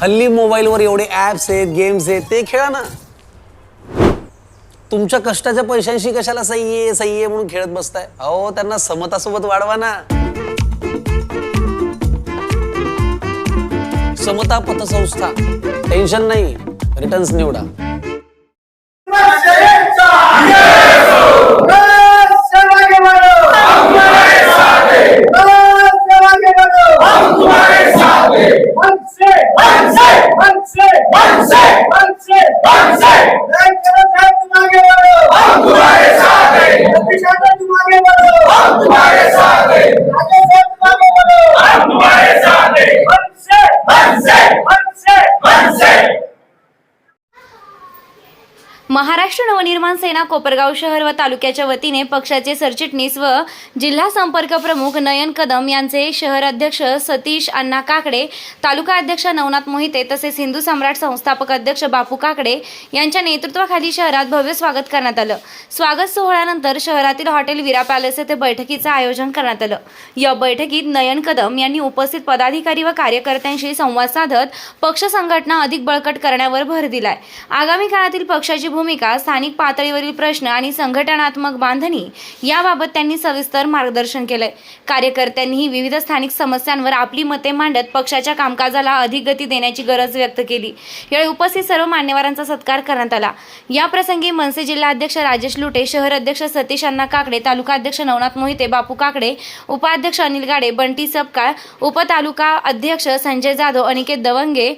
हल्ली मोबाईलवर एवढे ऍप्स आहेत, गेम्स आहेत, ते खेळा ना. तुमच्या कष्टाच्या पैशांशी कशाला सही आहे म्हणून खेळत बसताय. अहो त्यांना समतासोबत वाढवा ना. समता पतसंस्था, टेन्शन नाही, रिटर्न्स निवडा. महाराष्ट्र नवनिर्माण सेना कोपरगाव शहर व तालुक्याच्या वतीने पक्षाचे सरचिटणीस व जिल्हा संपर्क प्रमुख नयन कदम यांचे शहर अध्यक्ष सतीश अण्णा काकडे, तालुका अध्यक्ष नवनाथ मोहिते तसेच हिंदू सम्राट संस्थापक अध्यक्ष बापू काकडे यांच्या नेतृत्वाखाली शहरात भव्य स्वागत करण्यात आलं. स्वागत सोहळ्यानंतर शहरातील हॉटेल विरा पॅलेस येथे बैठकीचे आयोजन करण्यात आलं. या बैठकीत नयन कदम यांनी उपस्थित पदाधिकारी व कार्यकर्त्यांशी संवाद साधत पक्ष संघटना अधिक बळकट करण्यावर भर दिलाय. आगामी काळातील पक्षाची भूमिका, स्थानिक पातळीवरील प्रश्न आणि संघटनात्मक बांधणी याबाबत त्यांनी सविस्तर मार्गदर्शन केलंय. कार्यकर्त्यांनीही विविध स्थानिक समस्यांवर आपली मते मांडत पक्षाच्या कामकाजाला अधिक गती देण्याची गरज व्यक्त केली. यावेळी उपस्थित सर्व मान्यवरांचा सत्कार करण्यात आला. या प्रसंगी मनसे जिल्हाध्यक्ष राजेश लुटे, शहर अध्यक्ष सतीश अण्णा काकडे, तालुका अध्यक्ष नवनाथ मोहिते, बापू काकडे, उपाध्यक्ष अनिल गाडे, बंटी सपकाळ, उपतालुका अध्यक्ष संजय जाधव, अनिकेत दवंगे,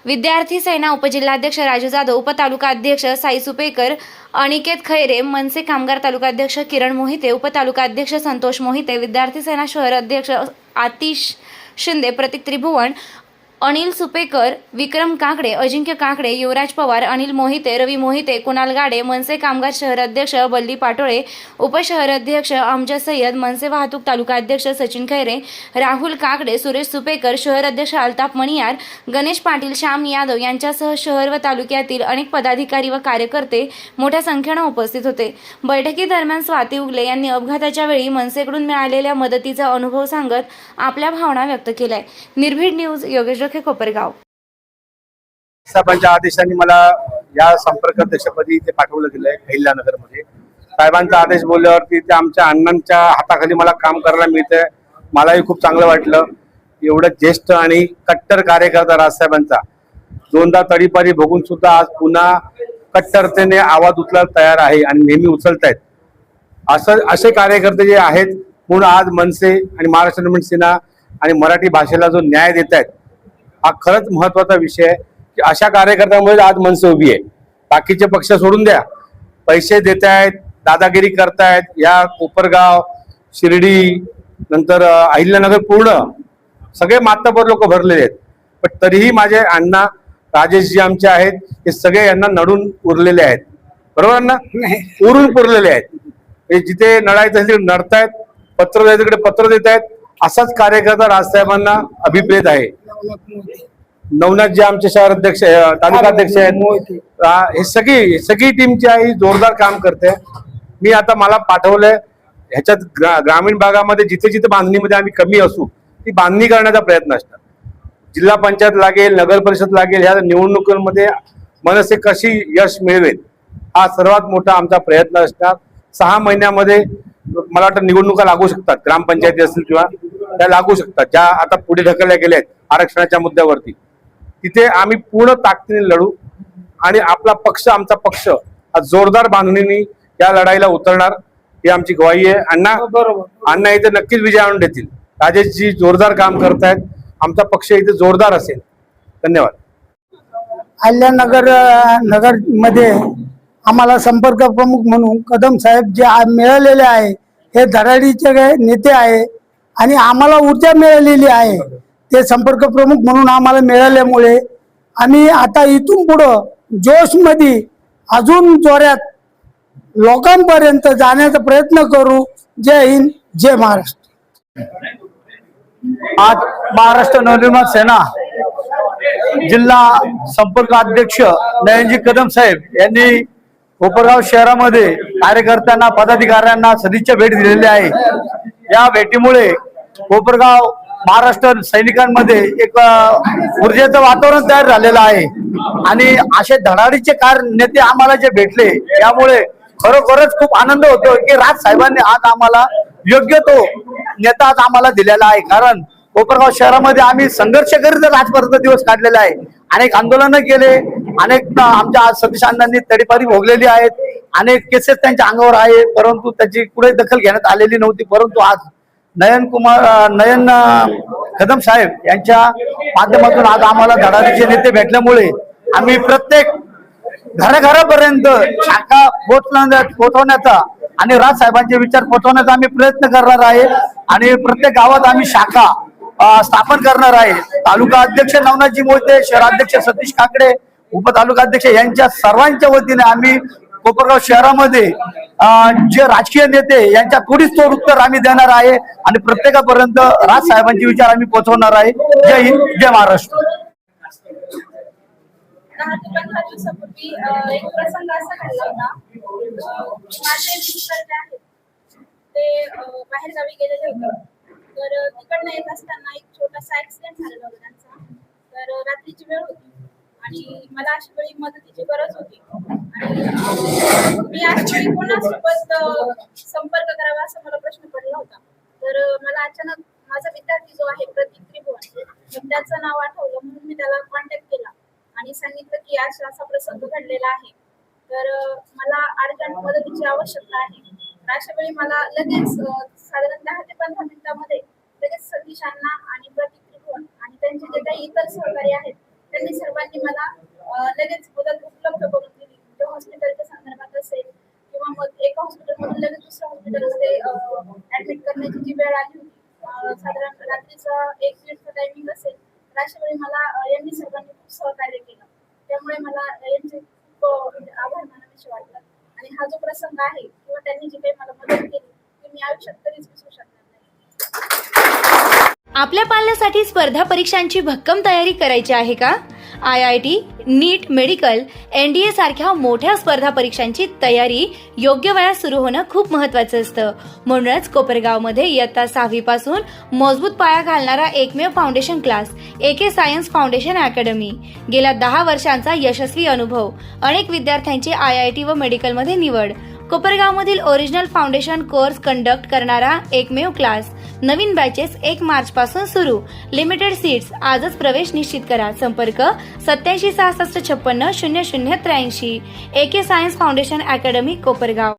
विद्यार्थी सेना उपजिल्हाध्यक्ष राजू जाधव, उपतालुका अध्यक्ष साई सुपेकर, अनिकेत खैरे, मनसे कामगार तालुका अध्यक्ष किरण मोहिते, उपतालुका अध्यक्ष संतोष मोहिते, विद्यार्थी सेना शहर अध्यक्ष आतिश शिंदे, प्रतीक त्रिभुवन, अनिल सुपेकर, विक्रम काकडे, अजिंक्य काकडे, युवराज पवार, अनिल मोहिते, रवी मोहिते, कुणाल गाडे, मनसे कामगार शहर अध्यक्ष बल्ली पाटोळे, उपशहर अध्यक्ष अमजद सय्यद, मनसे वाहतूक तालुका अध्यक्ष सचिन खैरे, राहुल काकडे, सुरेश सुपेकर, शहर अध्यक्ष अल्ताफ मणियार, गणेश पाटील, श्याम यादव यांच्यासह शहर व तालुक्यातील अनेक पदाधिकारी व कार्यकर्ते मोठ्या संख्येने उपस्थित होते. बैठकीदरम्यान स्वाती उगले यांनी अपघाताच्या वेळी मनसेकडून मिळालेल्या मदतीचा अनुभव सांगत आपल्या भावना व्यक्त केल्या. निर्भीड न्यूज, योगेश कोपरगाव. साहेबांच्या आदेशाने मला या संपर्क अध्यक्षपदी ते पाठवलं गेलंय अहिल्यानगर मध्ये. साहेबांचा आदेश बोलल्यावरती ते आमच्या अण्णांच्या हाताखाली मला काम करायला मिळतंय. मलाही खूप चांगलं वाटलं. एवढं ज्येष्ठ आणि कट्टर कार्यकर्ता राजसाहेबांचा दोनदा तडीपारी बघून सुद्धा आज पुन्हा कट्टरतेने आवाज उचलायला तयार आहे आणि नेहमी उचलतायत. असे कार्यकर्ते जे आहेत म्हणून आज मनसे आणि महाराष्ट्र नवनिर्माण सेना आणि मराठी भाषेला जो न्याय देत आहेत हा खरंच महत्वाचा विषय आहे की अशा कार्यकर्त्यांमुळे आज मनसे उभी आहे. बाकीचे पक्ष सोडून द्या, पैसे देत आहेत, दादागिरी करतायत. या कोपरगाव, शिर्डी, नंतर अहिल्यानगर पूर्ण सगळे मातबर लोक भरलेले आहेत. पण तरीही माझे अण्णा राजेशजी आमचे आहेत हे सगळे यांना नडून उरलेले आहेत. बरोबर ना? उरून पुरलेले आहेत. हे जिथे नडायचं तिथे नडतायत, पत्र द्यायचं तिकडे पत्र देत आहेत. असाच कार्यकर्ता राजसाहेबांना अभिप्रेत आहे. नवनाथ जे आमचे शहर अध्यक्ष, तालुका अध्यक्ष आहेत, हे सगळी टीमची आहे, जोरदार काम करते. मी आता मला पाठवलंय ह्याच्यात ग्रामीण भागामध्ये जिथे जिथे बांधणीमध्ये आम्ही कमी असू ती बांधणी करण्याचा प्रयत्न असणार. जिल्हा पंचायत लागेल, नगर परिषद लागेल, ह्या निवडणुकांमध्ये मनसे कशी यश मिळवेल हा सर्वात मोठा आमचा प्रयत्न असणार. 6 महिन्यामध्ये मला वाटतं निवडणुका लागू शकतात, ग्रामपंचायती असतील किंवा त्या लागू शकतात ज्या आता पुढे ढकलल्या गेल्या आहेत आरक्षणाच्या मुद्द्यावरती. तिथे आम्ही पूर्ण ताकदीने लढू आणि आपला पक्ष, आमचा पक्ष हा जोरदार बांधणीने या लढाईला उतरणार ही आमची ग्वाही आहे. अण्णा इथे नक्कीच विजय आणून देतील. राजेशजी जोरदार काम करतायत. आमचा पक्ष इथे जोरदार असेल. धन्यवाद. अहिल्यानगर मध्ये आम्हाला संपर्क प्रमुख म्हणून कदम साहेब जे मिळालेले आहे हे धडाडीचे नेते आहे आणि आम्हाला ऊर्जा मिळालेली आहे. ते संपर्क प्रमुख म्हणून आम्हाला मिळाल्यामुळे आम्ही आता इथून पुढं जोश मध्ये अजून जोरात लोकांपर्यंत जाण्याचा प्रयत्न करू. जय हिंद, जय महाराष्ट्र. आज महाराष्ट्र नवनिर्माण सेना जिल्हा संपर्क अध्यक्ष नयनजी कदम साहेब यांनी कोपरगाव शहरामध्ये कार्यकर्त्यांना, पदाधिकाऱ्यांना सदिच्छा भेट दिलेली आहे. या भेटीमुळे कोपरगाव महाराष्ट्र सैनिकांमध्ये एक ऊर्जेचं वातावरण तयार झालेलं आहे आणि असे धडाडीचे नेते आम्हाला जे भेटले यामुळे खरोखरच खूप आनंद होतो की राज साहेबांनी आज आम्हाला योग्य तो नेता आज आम्हाला दिलेला आहे. कारण कोपरगाव शहरामध्ये आम्ही संघर्ष करीत आजपर्यंत दिवस काढलेले आहे. अनेक आंदोलनं केले, अनेक आमच्या आज सतीश अण्णांनी तडीपारी भोगलेली आहेत, अनेक केसेस त्यांच्या अंगावर आहे, परंतु त्याची कुठे दखल घेण्यात आलेली नव्हती. परंतु आज नयन कदम साहेब यांच्या माध्यमातून आज आम्हाला धडाडीचे नेते भेटल्यामुळे आम्ही प्रत्येक घराघरापर्यंत शाखा पोहोचवण्याचा आणि राज साहेबांचे विचार पोहोचवण्याचा आम्ही प्रयत्न करणार आहे आणि प्रत्येक गावात आम्ही शाखा स्थापन करणार आहे. तालुका अध्यक्ष नवनाथजी मोहिते, शहराध्यक्ष सतीश काकडे, उपतालुकाध्यक्ष यांच्या सर्वांच्या वतीने आम्ही कोपरगाव शहरामध्ये जे राजकीय नेते यांच्या थोडीच तोड उत्तर आम्ही देणार आहे आणि प्रत्येकापर्यंत राज साहेबांचे विचार आम्ही पोहोचवणार आहे. जय हिंद, जय महाराष्ट्र. 10 ते 15 दिवसापूर्वी एक प्रसंग असा घडला होता. माझे मिस्टर जे आहेत ते बाहेर गावी गेलेले होते. तर तिकडनं येत असताना एक छोटासा ऍक्सिडेंट झालेला होता त्यांचा. तर रात्रीची वेळ होती आणि मला अशा वेळी मदतीची गरज होती आणि मी अशा वेळी कोणासोबत संपर्क करावा असा मला प्रश्न पडला होता. तर मला अचानक माझा विद्यार्थी जो आहे प्रतीक त्रिभुवन त्याचं नाव आठवलं म्हणून मी त्याला कॉन्टॅक्ट केला आणि सांगितलं की असा प्रसंग घडलेला आहे. तर मला अर्जंट मदतीची आवश्यकता आहे. तर अशा वेळी मला लगेच साधारण 10 ते 15 मिनिटांमध्ये लगेच सतीश अण्णा आणि प्रतीक त्रिभुवन आणि त्यांचे जे काही इतर सहकारी आहेत त्यांनी सर्वांनी मला लगेच मदत उपलब्ध करून दिली. जो हॉस्पिटलच्या संदर्भात असेल किंवा मग एका हॉस्पिटलमधून लगेच दुसऱ्या हॉस्पिटलमध्ये ऍडमिट करण्याची जी वेळ आली होती साधारण रात्रीचा 1 दीडचा टायमिंग असेल. तर अशा वेळी मला यांनी सर्वांनी खूप सहकार्य केलं. त्यामुळे मला यांचे खूप आभार मानावेसे वाटतात आणि हा जो प्रसंग आहे किंवा त्यांनी जी काही मला मदत केली ती मी आयुष्यात कधीच विसरू शकणार नाही. आपल्या पाल्यासाठी स्पर्धा परीक्षांची भक्कम तयारी करायची आहे का? IIT, नीट, मेडिकल, NDA सारख्या मोठ्या स्पर्धा परीक्षांची तयारी योग्य वयात सुरू होणं खूप महत्त्वाचं असतं. म्हणूनच कोपरगावमध्ये इयत्ता 6वी पासून मजबूत पाया घालणारा एकमेव foundation class AK science foundation academy. गेल्या 10 वर्षांचा यशस्वी अनुभव, अनेक विद्यार्थ्यांची IIT व मेडिकलमध्ये निवड. कोपरगावमधील ओरिजिनल फाउंडेशन कोर्स कंडक्ट करणारा एकमेव क्लास. नवीन बॅचेस 1 मार्च पासून सुरू. Limited seats. आजच प्रवेश निश्चित करा. संपर्क 87 66 56 00 83. AK science foundation academy Kopargaon.